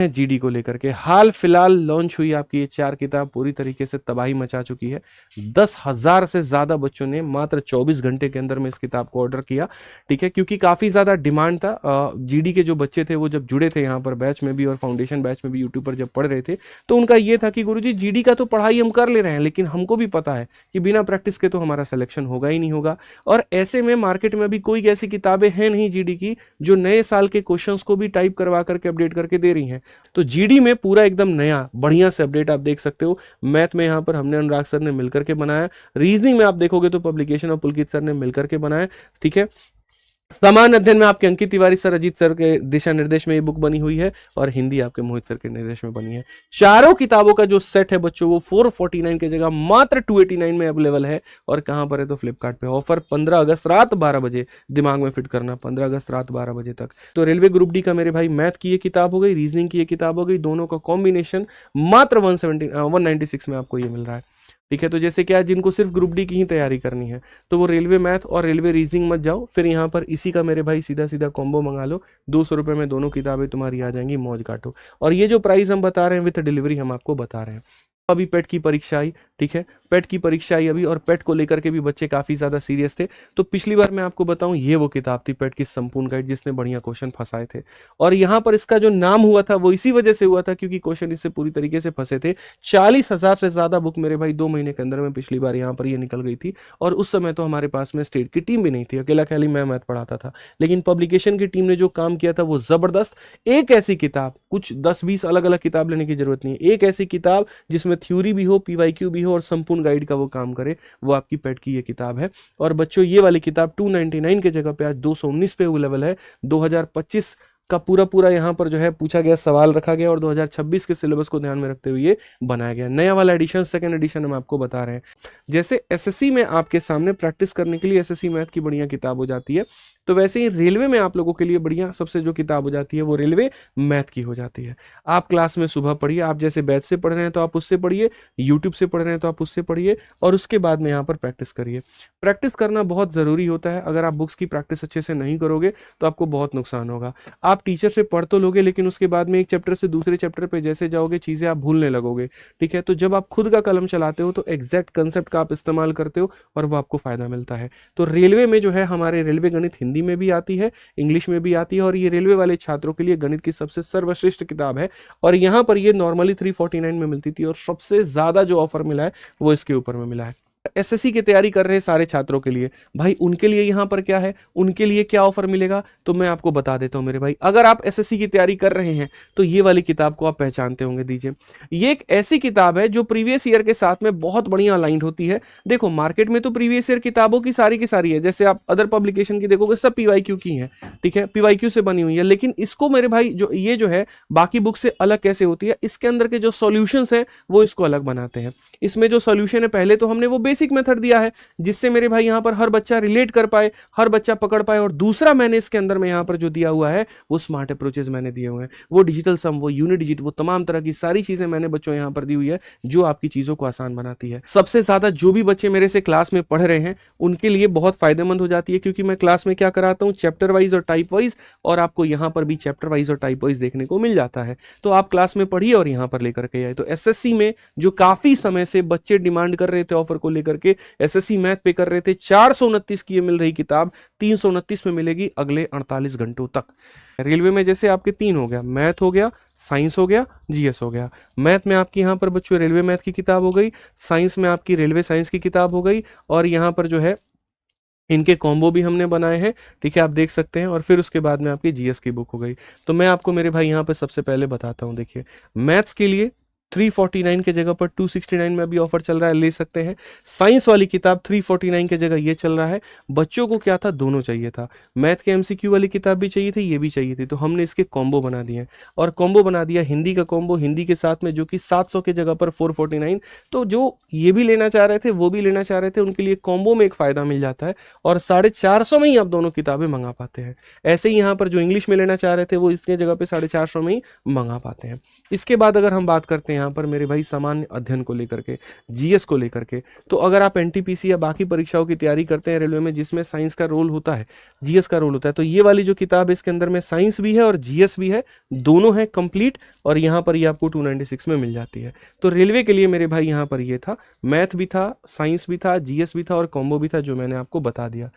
GD को लेकर के हाल फिलहाल लॉन्च हुई आपकी ये 4 किताब पूरी तरीके से तबाही मचा चुकी है। 10,000 से ज्यादा बच्चों ने मात्र 24 घंटे के अंदर में इस किताब को ऑर्डर किया, ठीक है, क्योंकि काफी ज्यादा डिमांड था। जीडी के जो बच्चे थे वो जब जुड़े थे यहाँ पर बैच में भी और फाउंडेशन बैच में भी यूट्यूब पर जब पढ़ रहे थे, तो उनका ये था कि गुरुजी जीडी का तो पढ़ाई हम कर ले रहे हैं, लेकिन हमको भी पता है कि बिना प्रैक्टिस के तो हमारा सिलेक्शन होगा ही नहीं होगा। और ऐसे में मार्केट में अभी कोई ऐसी किताबें हैं नहीं जीडी की जो नए साल के क्वेश्चंस को भी टाइप करवा करके अपडेट करके दे रही हैं। तो जीडी में पूरा एकदम नया बढ़िया से अपडेट आप देख सकते हो। मैथ में यहाँ पर हमने अनुराग सर ने मिलकर के बनाया, रीजनिंग में आप देखोगे तो पब्लिकेशन और पुलकित सर ने मिलकर के बनाया, ठीक है। समान अध्ययन में आपके अंकित तिवारी सर, अजीत सर के दिशा निर्देश में ये बुक बनी हुई है और हिंदी आपके मोहित सर के निर्देश में बनी है। चारों किताबों का जो सेट है बच्चों वो 449 की जगह मात्र 289 में अवेलेबल है। और कहां पर है तो फ्लिपकार्ट पे। ऑफर 15 अगस्त रात 12 बजे, दिमाग में फिट करना, 15 अगस्त रात 12 बजे तक। तो रेलवे ग्रुप डी का मेरे भाई मैथ की ये किताब हो गई, रीजनिंग की ये किताब हो गई, दोनों का कॉम्बिनेशन मात्र 196 में आपको ये मिल रहा है, ठीक है। तो जैसे क्या जिनको सिर्फ ग्रुप डी की ही तैयारी करनी है तो वो रेलवे मैथ और रेलवे रीजनिंग मत जाओ, फिर यहाँ पर इसी का मेरे भाई सीधा सीधा कॉम्बो मंगा लो। 200 रुपये में दोनों किताबें तुम्हारी आ जाएंगी, मौज काटो। और ये जो प्राइस हम बता रहे हैं विथ डिलीवरी हम आपको बता रहे हैं। अभी पेट की परीक्षा आई, ठीक है, पेट की परीक्षा आई अभी, और पेट को लेकर के भी बच्चे काफी ज्यादा सीरियस थे। तो पिछली बार मैं आपको बताऊं ये वो किताब थी पेट की संपूर्ण गाइड जिसने बढ़िया क्वेश्चन फंसाए थे। और यहाँ पर इसका जो नाम हुआ था वो इसी वजह से हुआ था क्योंकि क्वेश्चन इससे पूरी तरीके से फंसे थे। 40,000 से ज्यादा बुक मेरे भाई 2 महीने के अंदर में पिछली बार यहाँ पर ये निकल गई थी। और उस समय तो हमारे पास में स्टेट की टीम भी नहीं थी, अकेला खाली मैं मैथ पढ़ाता था, लेकिन पब्लिकेशन की टीम ने जो काम किया था वो जबरदस्त। एक ऐसी किताब, कुछ 10-20 अलग अलग किताब लेने की जरूरत नहीं है, एक ऐसी किताब जिसमें थ्योरी भी हो, पीवाईक्यू भी हो और संपूर्ण गाइड का वो काम करे, वो आपकी पेट की ये किताब है। और बच्चों ये वाली किताब 299 के जगह पे आज 219 पे अवेलेबल है। 2025 का पूरा पूरा यहाँ पर जो है पूछा गया सवाल रखा गया और 2026 के सिलेबस को ध्यान में रखते हुए ये बनाया गया। नया वाला एडिशन, सेकंड एडिशन हम आपको बता रहे हैं। जैसे एसएससी में आपके सामने प्रैक्टिस करने के लिए एसएससी मैथ की बढ़िया किताब हो जाती है, तो वैसे ही रेलवे में आप लोगों के लिए बढ़िया सबसे जो किताब हो जाती है वो रेलवे मैथ की हो जाती है। आप क्लास में सुबह पढ़िए, आप जैसे बैच से पढ़ रहे हैं तो आप उससे पढ़िए, यूट्यूब से पढ़ रहे हैं तो आप उससे पढ़िए, और उसके बाद में यहाँ पर प्रैक्टिस करिए। प्रैक्टिस करना बहुत जरूरी होता है। अगर आप बुक्स की प्रैक्टिस अच्छे से नहीं करोगे तो आपको बहुत नुकसान होगा। आप टीचर से पढ़ तो लोगे लेकिन उसके बाद में एक चैप्टर से दूसरे चैप्टर पे जैसे जाओगे चीजें आप भूलने लगोगे, ठीक है। तो जब आप खुद का कलम चलाते हो तो एग्जैक्ट कंसेप्ट का आप इस्तेमाल करते हो और वो आपको फायदा मिलता है। तो रेलवे में जो है हमारे रेलवे गणित हिंदी में भी आती है, इंग्लिश में भी आती है, और ये रेलवे वाले छात्रों के लिए गणित की सबसे सर्वश्रेष्ठ किताब है। और यहाँ पर ये नॉर्मली 349 में मिलती थी और सबसे ज्यादा जो ऑफर मिला है वो इसके ऊपर में मिला है। एसएससी की तैयारी कर रहे सारे छात्रों के लिए भाई, उनके लिए यहां पर क्या है, उनके लिए क्या ऑफर मिलेगा तो मैं आपको बता देता हूं मेरे भाई। अगर आप एसएससी की तैयारी कर रहे हैं तो ये वाली किताब को आप पहचानते होंगे, दीजिए। ये एक ऐसी किताब है जो प्रीवियस ईयर के साथ में बहुत बढ़िया अलाइंड होती है। देखो मार्केट में तो प्रीवियस ईयर किताबों की सारी है, जैसे आप अदर पब्लिकेशन की देखोगे सब पीवाईक्यू की है, ठीक है, पीवाईक्यू से बनी हुई है। लेकिन इसको मेरे भाई जो ये जो है बाकी बुक से अलग कैसे होती है, इसके अंदर के जो सॉल्यूशंस हैं वो इसको अलग बनाते हैं। इसमें जो सॉल्यूशन है पहले तो हमने वो बेसिक मेथड दिया है जिससे मेरे भाई यहां पर हर बच्चा रिलेट कर पाए, हर बच्चा पकड़ पाए। और दूसरा मैंने इसके अंदर में यहां पर जो दिया हुआ है वो स्मार्ट अप्रोचेस मैंने दिए हुए हैं, वो डिजिटल सम, वो यूनिट डिजिट, वो तमाम तरह की सारी चीजें मैंने बच्चों यहां पर दी हुई है जो आपकी चीजों को आसान बनाती है। सबसे ज्यादा जो भी बच्चे मेरे से क्लास में पढ़ रहे हैं उनके लिए बहुत फायदेमंद हो जाती है, क्योंकि मैं क्लास में क्या कराता हूं, चैप्टर वाइज और टाइप वाइज, और आपको यहां पर भी चैप्टर वाइज और टाइप वाइज देखने को मिल जाता है। तो आप क्लास में पढ़िए और यहां पर लेकर के आए। तो एसएससी में जो काफी समय से बच्चे डिमांड कर रहे थे ऑफर को लेकर के, एसएससी मैथ पे कर रहे थे, 429 की ये मिल रही किताब 329 में मिलेगी अगले 48 घंटों तक। रेलवे में जैसे आपके 3 हो गया, मैथ हो गया, साइंस हो गया, जीएस हो गया। मैथ में आपकी यहां पर बच्चों रेलवे मैथ की किताब हो गई, साइंस में आपकी रेलवे साइंस की किताब हो गई, और यहां पर जो है इनके कॉम्बो भी हमने बनाए हैं, ठीक है, आप देख सकते हैं। और फिर उसके बाद में आपकी जीएस की बुक हो गई। तो मैं आपको मेरे भाई यहाँ पे सबसे पहले बताता हूँ, देखिए मैथ्स के लिए 349 के जगह पर 269 में अभी ऑफर चल रहा है, ले सकते हैं। साइंस वाली किताब 349 के जगह ये चल रहा है। बच्चों को क्या था, दोनों चाहिए था, मैथ के एमसीक्यू वाली किताब भी चाहिए थी, ये भी चाहिए थी, तो हमने इसके कॉम्बो बना दिए। और कॉम्बो बना दिया हिंदी का कॉम्बो, हिंदी के साथ में, जो कि 700 के जगह पर 449। तो जो ये भी लेना चाह रहे थे वो भी लेना चाह रहे थे, उनके लिए कॉम्बो में एक फायदा मिल जाता है और 450 में ही आप दोनों किताबें मंगा पाते हैं। ऐसे ही यहाँ पर जो इंग्लिश में लेना चाह रहे थे वो इसके जगह पे 450 में ही मंगा पाते हैं। इसके बाद अगर हम बात करते हैं यहाँ पर मेरे भाई सामान्य अध्ययन को लेकर के, जीएस को लेकर के। तो अगर आप एनटीपीसी या बाकी परीक्षाओं की तैयारी करते हैं रेलवे में जिसमें साइंस का रोल होता है, जीएस का रोल होता है, तो ये वाली जो किताब है इसके अंदर में साइंस भी है और जीएस भी है, दोनों है कंप्लीट, और यहाँ पर ये आपको 296 में मिल जाती है। तो रेलवे के लिए मेरे भाई यहाँ पर ये था, मैथ भी था, साइंस भी था, जीएस भी था और कॉम्बो भी था, जो मैंने आपको बता दिया।